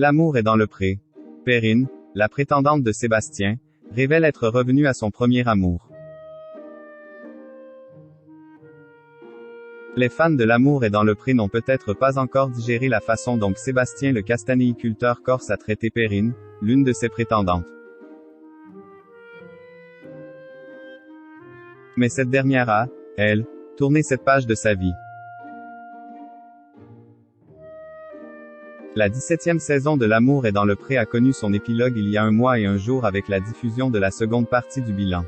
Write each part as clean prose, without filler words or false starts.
L'amour est dans le pré. Perrine, la prétendante de Sébastien, révèle être revenue à son premier amour. Les fans de L'amour est dans le pré n'ont peut-être pas encore digéré la façon dont Sébastien le castanéiculteur corse a traité Perrine, l'une de ses prétendantes. Mais cette dernière a, elle, tourné cette page de sa vie. La 17e saison de L'amour est dans le pré a connu son épilogue il y a 1 mois et 1 jour avec la diffusion de la seconde partie du bilan.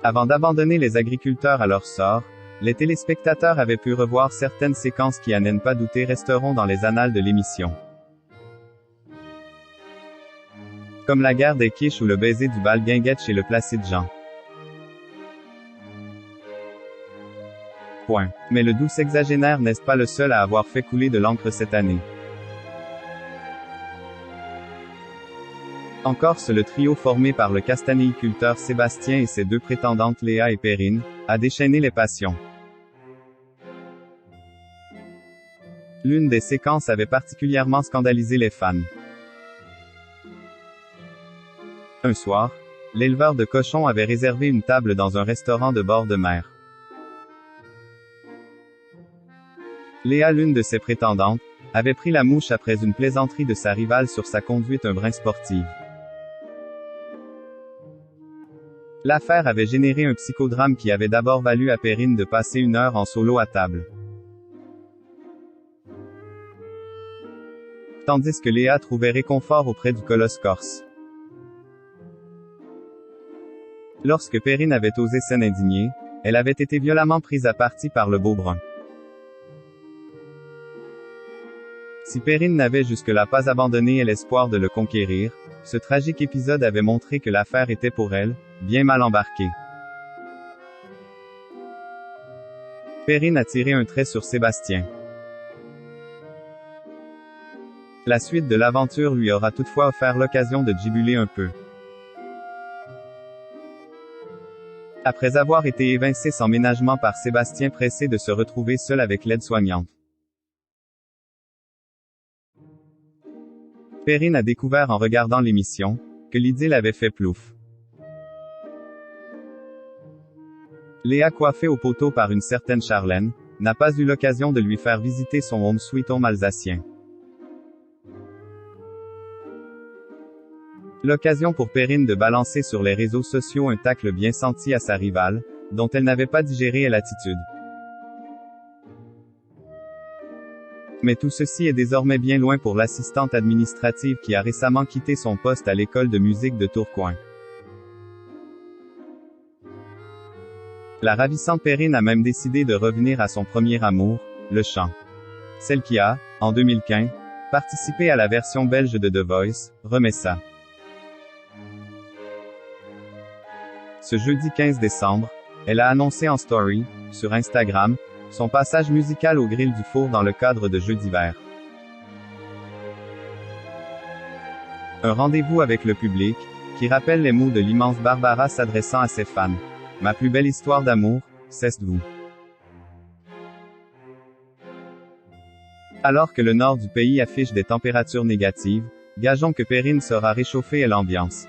Avant d'abandonner les agriculteurs à leur sort, les téléspectateurs avaient pu revoir certaines séquences qui à n'en pas douter resteront dans les annales de l'émission. Comme la guerre des quiches ou le baiser du bal guinguette chez le Placide Jean. Mais le doux sexagénaire n'est pas le seul à avoir fait couler de l'encre cette année. En Corse, le trio formé par le castanéiculteur Sébastien et ses 2 prétendantes Léa et Perrine, a déchaîné les passions. L'une des séquences avait particulièrement scandalisé les fans. Un soir, l'éleveur de cochons avait réservé une table dans un restaurant de bord de mer. Léa, l'une de ses prétendantes, avait pris la mouche après une plaisanterie de sa rivale sur sa conduite un brin sportive. L'affaire avait généré un psychodrame qui avait d'abord valu à Perrine de passer 1 heure en solo à table. Tandis que Léa trouvait réconfort auprès du colosse corse. Lorsque Perrine avait osé s'en indigner, elle avait été violemment prise à partie par le beau brun. Si Perrine n'avait jusque-là pas abandonné l'espoir de le conquérir, ce tragique épisode avait montré que l'affaire était pour elle, bien mal embarquée. Perrine a tiré un trait sur Sébastien. La suite de l'aventure lui aura toutefois offert l'occasion de jubiler un peu. Après avoir été évincé sans ménagement par Sébastien pressé de se retrouver seul avec l'aide-soignante. Perrine a découvert en regardant l'émission, que l'idylle avait fait plouf. Léa, coiffée au poteau par une certaine Charlène, n'a pas eu l'occasion de lui faire visiter son home sweet home alsacien. L'occasion pour Perrine de balancer sur les réseaux sociaux un tacle bien senti à sa rivale, dont elle n'avait pas digéré l'attitude. Mais tout ceci est désormais bien loin pour l'assistante administrative qui a récemment quitté son poste à l'école de musique de Tourcoing. La ravissante Perrine a même décidé de revenir à son premier amour, le chant. Celle qui a, en 2015, participé à la version belge de The Voice, remet ça. Ce jeudi 15 décembre, elle a annoncé en story, sur Instagram, son passage musical au grill du four dans le cadre de Jeux d'hiver. Un rendez-vous avec le public, qui rappelle les mots de l'immense Barbara s'adressant à ses fans. Ma plus belle histoire d'amour, c'est vous. Alors que le nord du pays affiche des températures négatives, gageons que Perrine saura réchauffer l'ambiance.